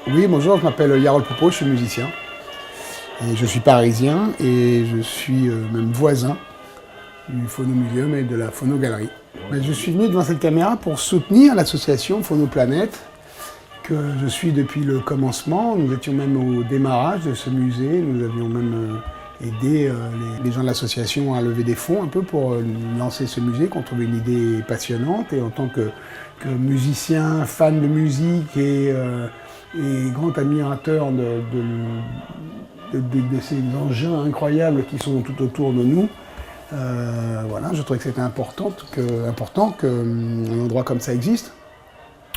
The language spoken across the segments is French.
Oui, bonjour, je m'appelle Yarol Poupeau, je suis musicien. Et je suis parisien et je suis même voisin du Phonomuséum et de la Phonogalerie. Mais je suis venu devant cette caméra pour soutenir l'association Phonoplanète, que je suis depuis le commencement. Nous étions même au démarrage de ce musée, nous avions même aidé les gens de l'association à lever des fonds un peu pour lancer ce musée, qu'on trouvait une idée passionnante. Et en tant que musicien, fan de musique et grand admirateur de ces engins incroyables qui sont tout autour de nous, voilà, je trouvais que c'était important qu'un endroit comme ça existe,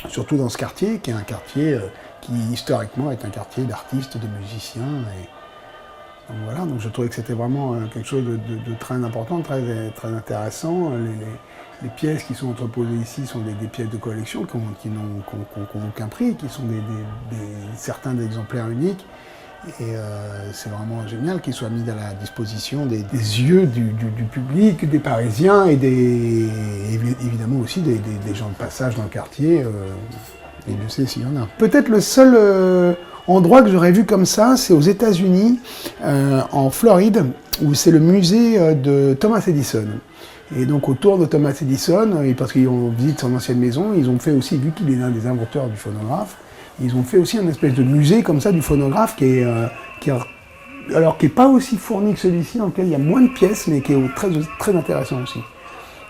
surtout dans ce quartier, qui est un quartier qui historiquement est un quartier d'artistes, de musiciens. Donc voilà, donc je trouvais que c'était vraiment quelque chose de très important, très intéressant. Les pièces qui sont entreposées ici sont des pièces de collection qui n'ont aucun prix, qui sont certains exemplaires uniques. Et c'est vraiment génial qu'ils soient mis à la disposition des yeux du public, des Parisiens et évidemment aussi des gens de passage dans le quartier. Et je sais s'il y en a. Peut-être le seul endroit que j'aurais vu comme ça, c'est aux États-Unis, en Floride, où c'est le musée de Thomas Edison. Et donc autour de Thomas Edison, et parce qu'ils ont visité son ancienne maison, ils ont fait aussi, vu qu'il est l'un des inventeurs du phonographe, ils ont fait aussi un espèce de musée comme ça du phonographe qui est pas aussi fourni que celui-ci, dans lequel il y a moins de pièces, mais qui est très intéressant aussi.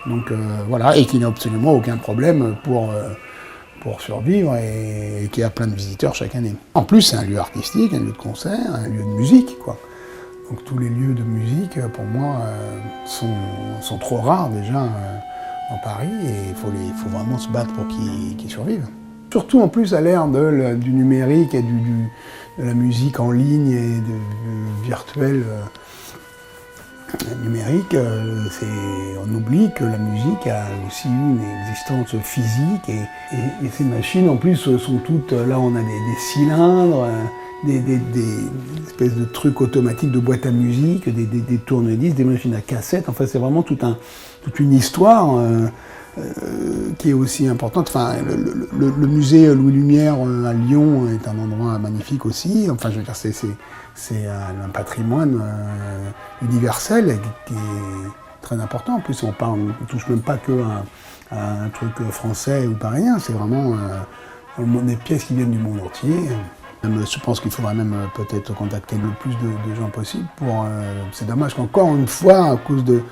Donc voilà, et qui n'a absolument aucun problème pour survivre et qui a plein de visiteurs chaque année. En plus, c'est un lieu artistique, un lieu de concert, un lieu de musique, quoi. Donc tous les lieux de musique, pour moi, sont trop rares déjà en Paris, et il faut vraiment se battre pour qu'ils survivent. Surtout en plus à l'ère du numérique et de la musique en ligne et du virtuel numérique, on oublie que la musique a aussi eu une existence physique, et ces machines en plus sont toutes, là on a des cylindres, des espèces de trucs automatiques de boîte à musique, des tourne-disques, des machines à cassette. Enfin, c'est vraiment toute une histoire qui est aussi importante. Enfin, le musée Louis Lumière à Lyon est un endroit magnifique aussi. Enfin, je veux dire, c'est un patrimoine universel qui est très important. En plus, on touche même pas que à un truc français ou parisien. C'est vraiment des pièces qui viennent du monde entier. Je pense qu'il faudrait même peut-être contacter le plus de gens possible. C'est dommage qu'encore une fois, à cause de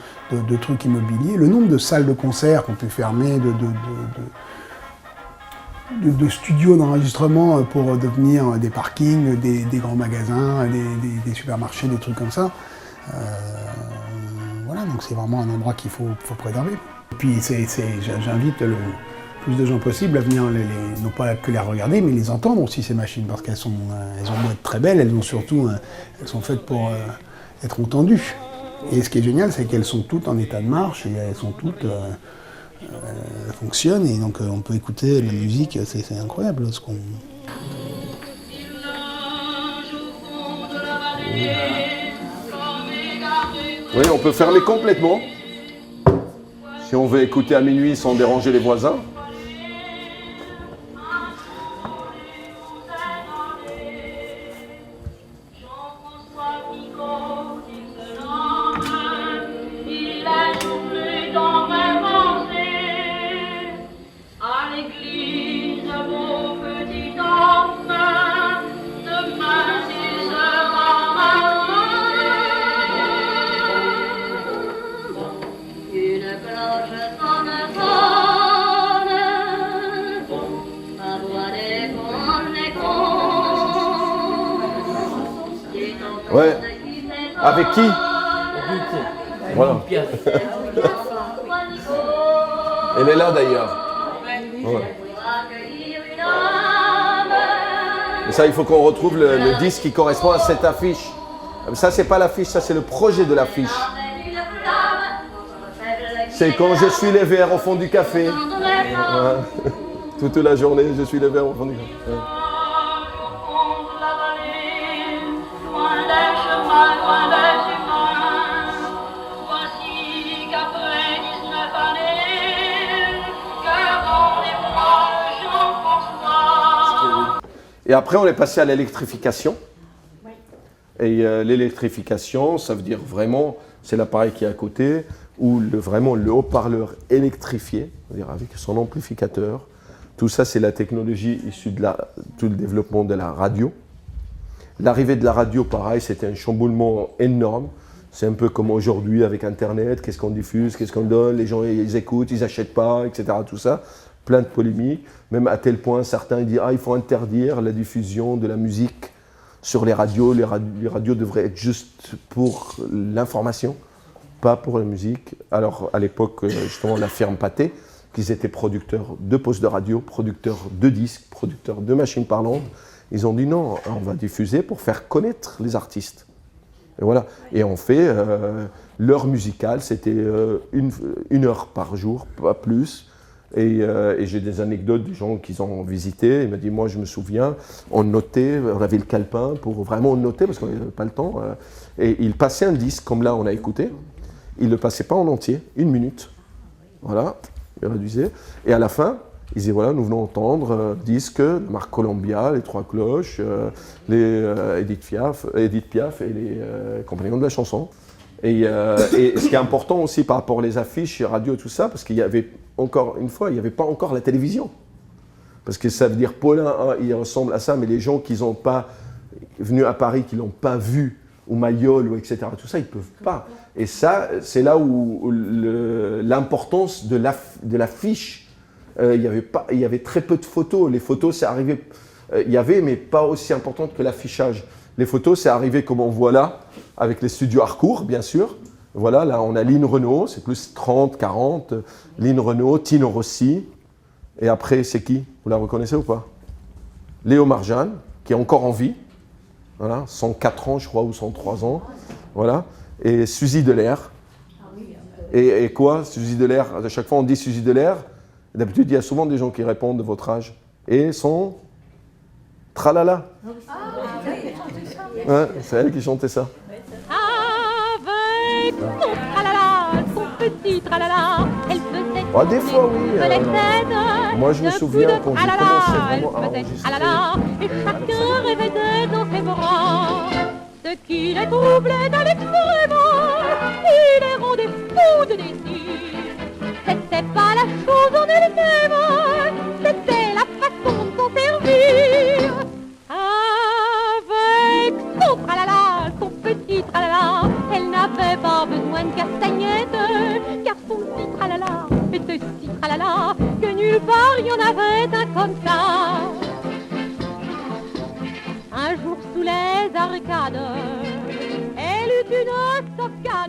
trucs immobiliers, le nombre de salles de concert qu'on peut fermer, de studios d'enregistrement pour devenir des parkings, des grands magasins, des supermarchés, des trucs comme ça. Voilà, donc c'est vraiment un endroit qu'il faut préserver. Et puis j'invite le plus de gens possible à venir, non pas que les regarder, mais les entendre aussi, ces machines, parce qu'elles ont beau être très belles, elles sont faites pour être entendues. Et ce qui est génial, c'est qu'elles sont toutes en état de marche, et elles sont toutes fonctionnent, et donc on peut écouter la musique, c'est incroyable ce qu'on... Oui, on peut fermer complètement, si on veut écouter à minuit sans déranger les voisins. Ouais. Avec qui? Voilà. Elle est là d'ailleurs. Ouais. Et ça, il faut qu'on retrouve le disque qui correspond à cette affiche. Ça, c'est pas l'affiche, ça, c'est le projet de l'affiche. C'est quand je suis les verres au fond du café. Ouais. Toute la journée, je suis les verres au fond du café. Ouais. Et après, on est passé à l'électrification. Et l'électrification, ça veut dire vraiment, c'est l'appareil qui est à côté, ou vraiment le haut-parleur électrifié, c'est-à-dire avec son amplificateur. Tout ça, c'est la technologie issue de tout le développement de la radio. L'arrivée de la radio, pareil, c'était un chamboulement énorme. C'est un peu comme aujourd'hui avec Internet, qu'est-ce qu'on diffuse, qu'est-ce qu'on donne, les gens ils écoutent, ils n'achètent pas, etc. Tout ça, plein de polémiques. Même à tel point, certains disent il faut interdire la diffusion de la musique sur les radios. Les radios devraient être juste pour l'information, pas pour la musique. Alors à l'époque, justement, la firme Pathé, qui étaient producteurs de postes de radio, producteurs de disques, producteurs de machines parlantes, ils ont dit non, on va diffuser pour faire connaître les artistes. Et voilà. Et on fait l'heure musicale, c'était une heure par jour, pas plus. Et j'ai des anecdotes des gens qui ont visité. Il m'a dit, moi je me souviens, on notait, on avait le calepin pour vraiment noter parce qu'on n'avait pas le temps. Et il passait un disque, comme là on a écouté. Il ne le passait pas en entier, 1 minute. Voilà, il réduisait. Et à la fin, il disait, voilà, nous venons entendre disque de Marc Columbia, les Trois Cloches, Edith Piaf et les Compagnons de la chanson. Et ce qui est important aussi par rapport aux affiches, radio, tout ça, parce qu'il y avait, encore une fois, il n'y avait pas encore la télévision. Parce que ça veut dire, Paulin, il ressemble à ça, mais les gens qui n'ont pas venus à Paris, qui ne l'ont pas vu, ou Mayol, ou etc., tout ça, ils ne peuvent pas. Et ça, c'est là où l'importance de l'affiche, il y avait très peu de photos. Les photos, c'est arrivé, il y avait, mais pas aussi importante que l'affichage. Les photos, c'est arrivé comme on voit là, avec les studios Harcourt, bien sûr. Voilà, là, on a Lynn Renault, c'est plus 30, 40. Lynn Renault, Tino Rossi. Et après, c'est qui? Vous la reconnaissez ou pas? Léo Marjane, qui est encore en vie. Voilà, 104 ans, je crois, ou 103 ans. Voilà. Et Suzy Delair. Et quoi, Suzy Delair? À chaque fois, on dit Suzy Delair. D'habitude, il y a souvent des gens qui répondent de votre âge. Et son tralala. Ouais, c'est elle qui chantait ça. Avec son tralala, son petit tralala, elle faisait Des fois, oui. Moi, je me souviens quand j'ai commencé vraiment à enregistrer. Et chacun rêvait dans ses bras. Ce qui les troublait dans l'extrêmement, il les rendait fous de désir. C'était pas la chose en elle-même, c'était la façon de s'en servir. Avec son tralala, son petit tralala, elle n'avait pas besoin de castagnettes, car son petit tralala était si tralala que nulle part il y en avait un comme ça. Un jour sous les arcades, elle eut une stockade.